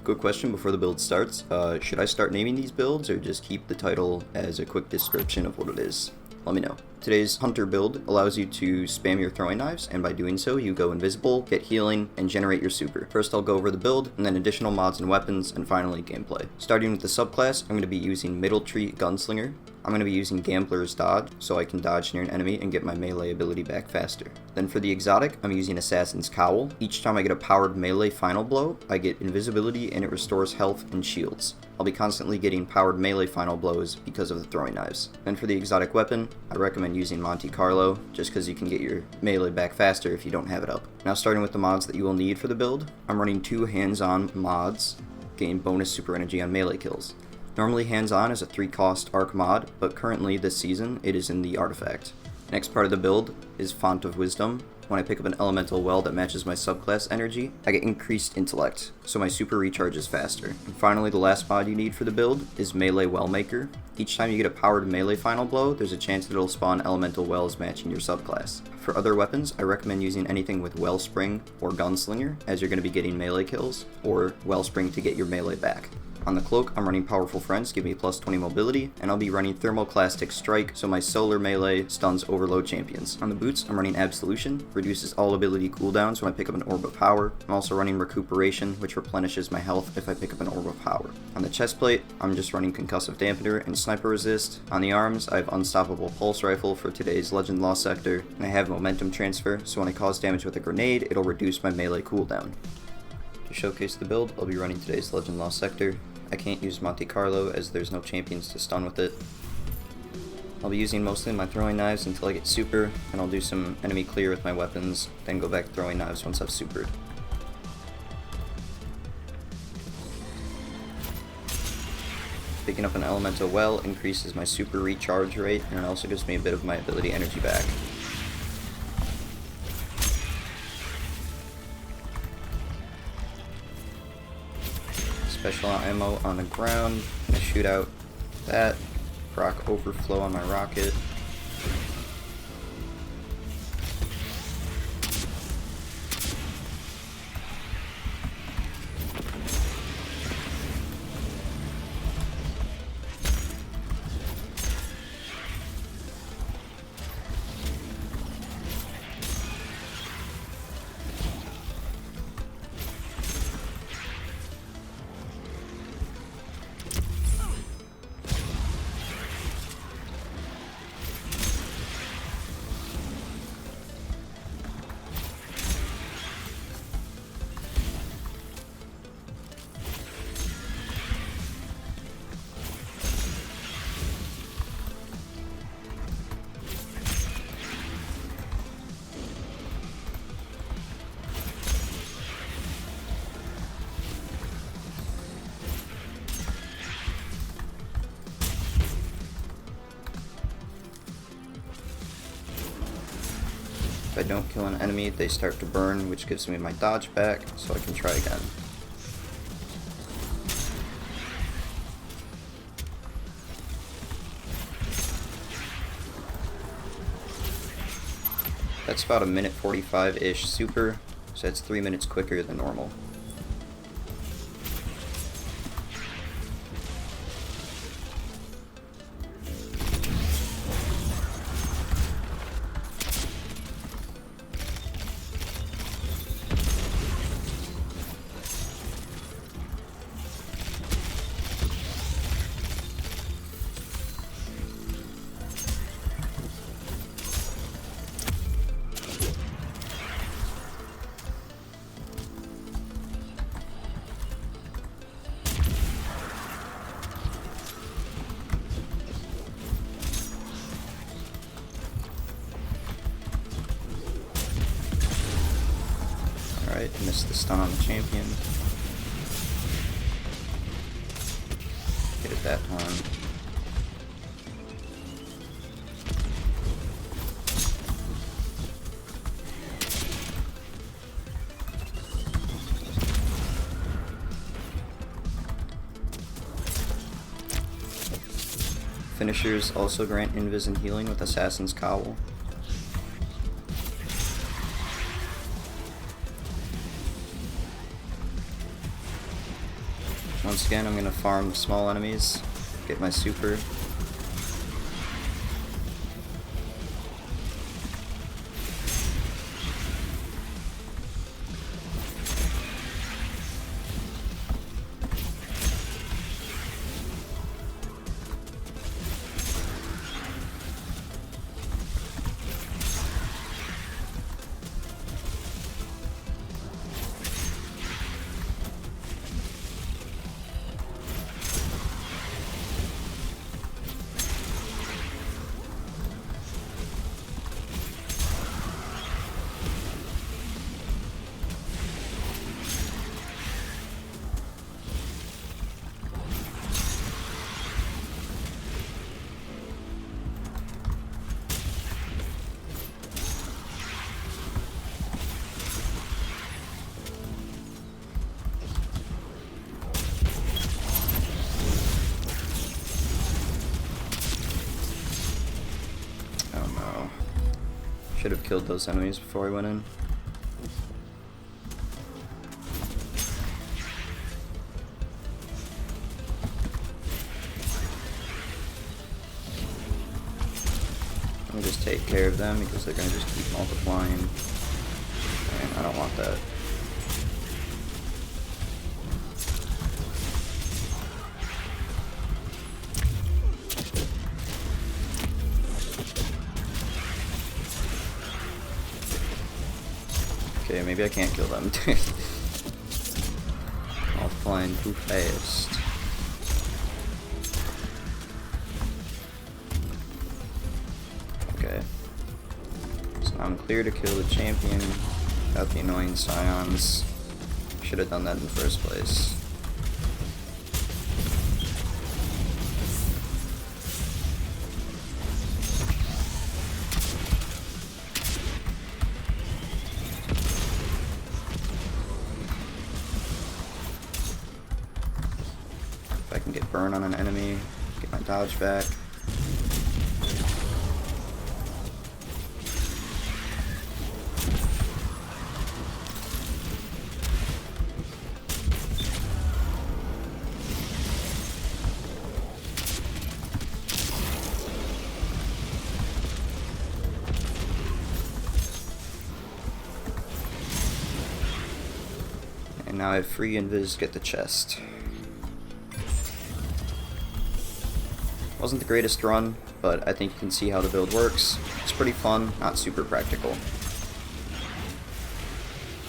Quick question before the build starts. Should I start naming these builds or just keep the title as a quick description of what it is? Let me know. Today's Hunter build allows you to spam your throwing knives, and by doing so, you go invisible, get healing, and generate your super. First, I'll go over the build, and then additional mods and weapons, and finally gameplay. Starting with the subclass, I'm going to be using Middle Tree Gunslinger. I'm going to be using Gambler's Dodge, so I can dodge near an enemy and get my melee ability back faster. Then for the exotic, I'm using Assassin's Cowl. Each time I get a powered melee final blow, I get invisibility and it restores health and shields. I'll be constantly getting powered melee final blows because of the throwing knives. And for the exotic weapon, I recommend using Monte Carlo, just because you can get your melee back faster if you don't have it up. Now starting with the mods that you will need for the build, I'm running 2 hands-on mods, gain bonus super energy on melee kills. Normally hands-on is a 3-cost arc mod, but currently this season it is in the artifact. Next part of the build is Font of Wisdom. When I pick up an elemental well that matches my subclass energy, I get increased intellect, so my super recharges faster. And finally, the last mod you need for the build is Melee Wellmaker. Each time you get a powered melee final blow, there's a chance that it'll spawn elemental wells matching your subclass. For other weapons, I recommend using anything with Wellspring or Gunslinger, as you're going to be getting melee kills, or Wellspring to get your melee back. On the cloak, I'm running Powerful Friends, give me plus 20 mobility, and I'll be running Thermoclastic Strike, so my solar melee stuns overload champions. On the boots, I'm running Absolution, reduces all ability cooldowns when I pick up an Orb of Power. I'm also running Recuperation, which replenishes my health if I pick up an Orb of Power. On the chest plate, I'm just running Concussive Dampener and Sniper Resist. On the arms, I have Unstoppable Pulse Rifle for today's Legend Lost Sector, and I have Momentum Transfer, so when I cause damage with a grenade, it'll reduce my melee cooldown. To showcase the build, I'll be running today's Legend Lost Sector. I can't use Monte Carlo as there's no champions to stun with it. I'll be using mostly my throwing knives until I get super, and I'll do some enemy clear with my weapons, then go back throwing knives once I've supered. Picking up an elemental well increases my super recharge rate, and it also gives me a bit of my ability energy back. Special ammo on the ground, I'm gonna shoot out that, proc overflow on my rocket. If I don't kill an enemy, they start to burn, which gives me my dodge back, so I can try again. That's about a minute 45-ish super, so it's 3 minutes quicker than normal. Alright, missed the stun on the champion. Get it that time. Finishers also grant invis and healing with Assassin's Cowl. Once again, I'm gonna farm the small enemies, get my super. Should have killed those enemies before I went in. Let me just take care of them because they're going to just keep multiplying. And I don't want that. Okay, maybe I can't kill them. Multiplying too fast. Okay. So I'm clear to kill the champion without the annoying scions. Should have done that in the first place. I can get burn on an enemy, get my dodge back. And now I have free invis to get the chest. Wasn't the greatest run, but I think you can see how the build works. It's pretty fun, not super practical.